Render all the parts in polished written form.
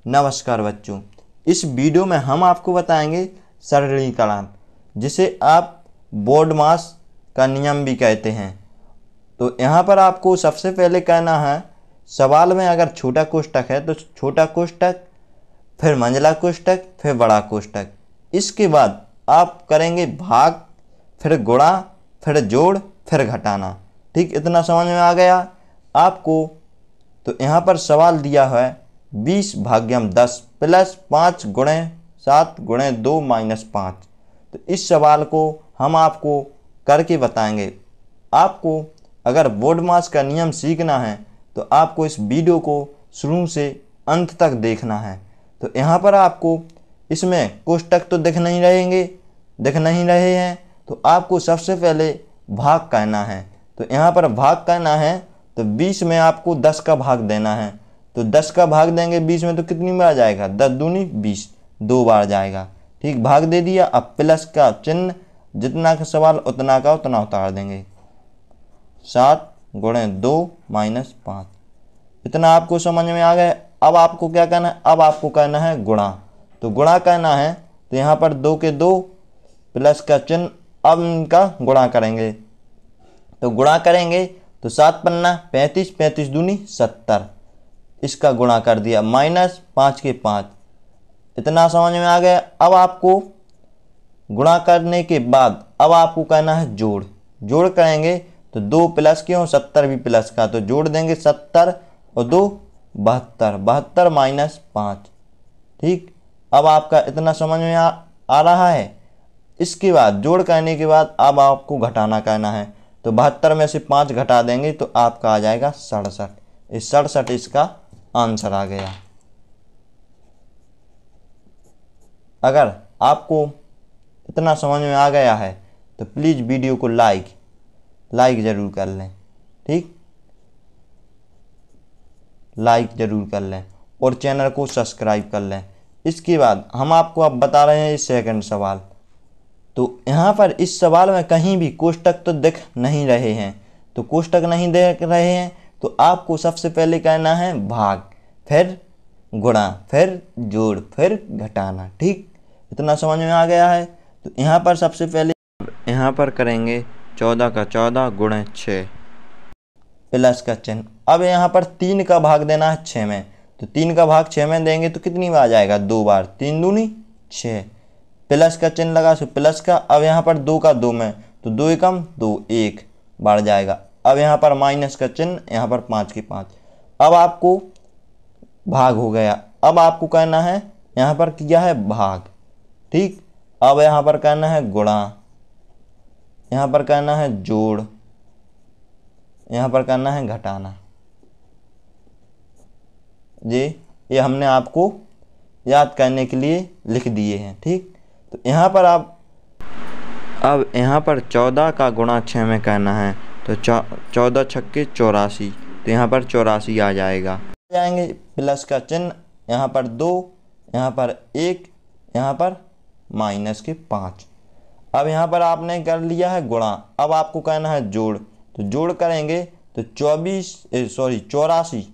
नमस्कार बच्चों, इस वीडियो में हम आपको बताएंगे सरलीकरण, जिसे आप बोर्ड मास का नियम भी कहते हैं। तो यहाँ पर आपको सबसे पहले कहना है, सवाल में अगर छोटा कोष्ठक है तो छोटा कोष्ठक, फिर मंझला कोष्ठक, फिर बड़ा कोष्ठक। इसके बाद आप करेंगे भाग, फिर गुणा, फिर जोड़, फिर घटाना। ठीक, इतना समझ में आ गया आपको। तो यहाँ पर सवाल दिया है 20/10 प्लस 5 गुणे 7 गुणे 2 माइनस 5। तो इस सवाल को हम आपको करके बताएंगे। आपको अगर बोर्ड मास का नियम सीखना है तो आपको इस वीडियो को शुरू से अंत तक देखना है। तो यहाँ पर आपको इसमें कोष्ठक तो दिख नहीं रहे हैं, तो आपको सबसे पहले भाग कहना है। तो यहाँ पर भाग कहना है तो 20 में आपको 10 का भाग देना है। तो 10 का भाग देंगे 20 में तो कितनी बार जाएगा? 10 दूनी 20, 2 बार जाएगा। ठीक, भाग दे दिया। अब प्लस का चिन्ह, जितना का सवाल उतना का उतना उतार देंगे। 7 गुणे 2 माइनस 5। इतना आपको समझ में आ गया। अब आपको क्या करना है? अब आपको करना है गुणा। तो गुणा करना है तो यहाँ पर 2 के 2 प्लस का चिन्ह, अब इनका गुणा करेंगे। तो गुणा करेंगे तो 7 पन्ना 35, 35 दूनी 70, इसका गुणा कर दिया, माइनस 5 के 5। इतना समझ में आ गया। अब आपको गुणा करने के बाद अब आपको कहना है जोड़। जोड़ करेंगे तो 2 प्लस क्यों, 70 भी प्लस का, तो जोड़ देंगे 70 और 2 72, 72 माइनस 5। ठीक, अब आपका इतना समझ में आ रहा है। इसके बाद जोड़ करने के बाद अब आपको घटाना करना है। तो 72 में से 5 घटा देंगे तो आपका आ जाएगा 67। इस 67 इसका आंसर आ गया। अगर आपको इतना समझ में आ गया है तो प्लीज़ वीडियो को लाइक ज़रूर कर लें। ठीक, लाइक ज़रूर कर लें और चैनल को सब्सक्राइब कर लें। इसके बाद हम आपको अब बता रहे हैं सेकंड सवाल। तो यहाँ पर इस सवाल में कहीं भी कोष्ठक तो दिख नहीं रहे हैं। तो कोष्ठक नहीं दिख रहे हैं तो आपको सबसे पहले करना है भाग, फिर गुणा, फिर जोड़, फिर घटाना। ठीक, इतना समझ में आ गया है। तो यहाँ पर सबसे पहले यहाँ पर करेंगे 14 का 14 गुणे 6 प्लस का चिन्ह। अब यहाँ पर 3 का भाग देना है 6 में। तो 3 का भाग 6 में देंगे तो कितनी बार जाएगा? 2 बार, 3 दूनी 6, प्लस का चिन्ह लगा सो प्लस का। अब यहाँ पर 2 का 2 में, तो 2 एकम 2, 1 बार जाएगा। अब यहाँ पर माइनस का चिन्ह, यहाँ पर 5 के 5। अब आपको भाग हो गया। अब आपको कहना है, यहाँ पर किया है भाग। ठीक, अब यहाँ पर करना है गुणा, यहाँ पर करना है जोड़, यहाँ पर करना है घटाना। ये हमने आपको याद करने के लिए लिख दिए हैं। ठीक, तो यहाँ पर आप अब यहाँ पर 14 का गुणा 6 में करना है। तो 14 छक्के 84, तो यहाँ पर 84 आ जाएगा। जाएंगे प्लस का चिन्ह, यहाँ पर 2, यहाँ पर 1, यहाँ पर माइनस के 5। अब यहाँ पर आपने कर लिया है गुणा। अब आपको कहना है जोड़। तो जोड़ करेंगे तो 84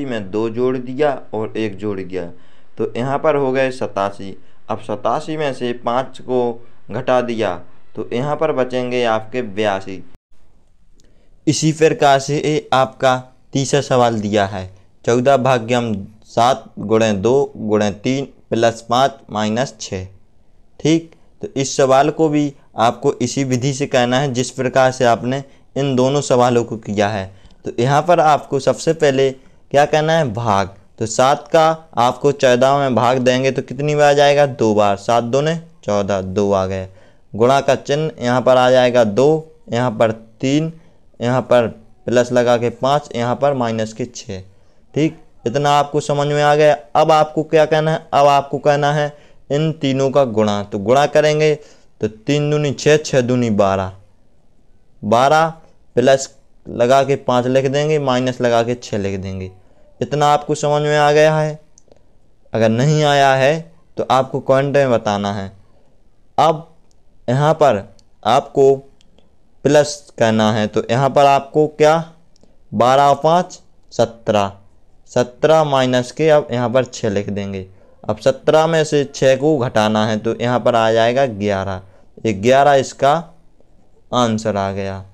में 2 जोड़ दिया और 1 जोड़ दिया, तो यहाँ पर हो गए 87। अब 87 में से 5 को घटा दिया तो यहाँ पर बचेंगे आपके 82। इसी प्रकार से आपका तीसरा सवाल दिया है 14/7 गुणे 2 गुणे 3 प्लस 5 माइनस 6। ठीक, तो इस सवाल को भी आपको इसी विधि से करना है जिस प्रकार से आपने इन दोनों सवालों को किया है। तो यहाँ पर आपको सबसे पहले क्या करना है? भाग। तो 7 का आपको 14 में भाग देंगे तो कितनी बार जाएगा? 2 बार, 7 दूने 14, 2 आ गए। गुणा का चिन्ह यहाँ पर आ जाएगा 2, यहाँ पर 3, यहाँ पर प्लस लगा के 5, यहाँ पर माइनस के 6। ठीक, इतना आपको समझ में आ गया। अब आपको क्या करना है? अब आपको कहना है इन तीनों का गुणा। तो गुणा करेंगे तो 3 दूनी 6, 6 दूनी 12, 12 प्लस लगा के 5 लिख देंगे, माइनस लगा के 6 लिख देंगे। इतना आपको समझ में आ गया है? अगर नहीं आया है तो आपको कमेंट में बताना है। अब यहाँ पर आपको प्लस करना है। तो यहाँ पर आपको क्या, 12 और 5 17, 17 माइनस के अब यहाँ पर 6 लिख देंगे। अब 17 में से 6 को घटाना है तो यहाँ पर आ जाएगा 11। 11 इसका आंसर आ गया।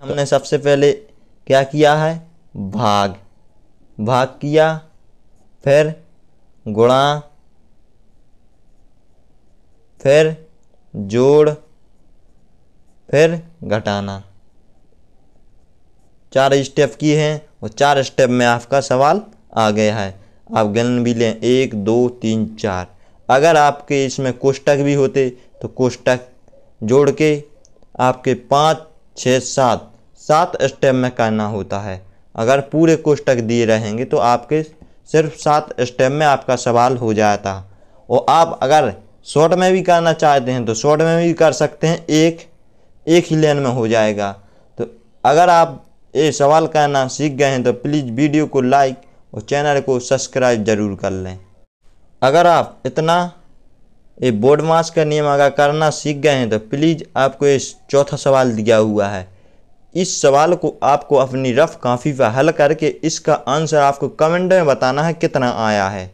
हमने सबसे पहले क्या किया है, भाग किया, फिर गुणा, फिर जोड़, फिर घटाना। 4 स्टेप किए हैं और 4 स्टेप में आपका सवाल आ गया है। आप गिन भी लें 1 2 3 4। अगर आपके इसमें कोष्टक भी होते तो कोष्टक जोड़ के आपके 5 6 7 स्टेप में करना होता है। अगर पूरे कोष्टक दिए रहेंगे तो आपके सिर्फ 7 स्टेप में आपका सवाल हो जाता। और आप अगर शॉर्ट में भी करना चाहते हैं तो शॉर्ट में भी कर सकते हैं, एक ही लाइन में हो जाएगा। तो अगर आप ये सवाल करना सीख गए हैं तो प्लीज़ वीडियो को लाइक और चैनल को सब्सक्राइब ज़रूर कर लें। अगर आप इतना ये बोर्ड मास का नियम अगर करना सीख गए हैं तो प्लीज़ आपको इस चौथा सवाल दिया हुआ है, इस सवाल को आपको अपनी रफ कॉपी पर हल करके इसका आंसर आपको कमेंट में बताना है कितना आया है।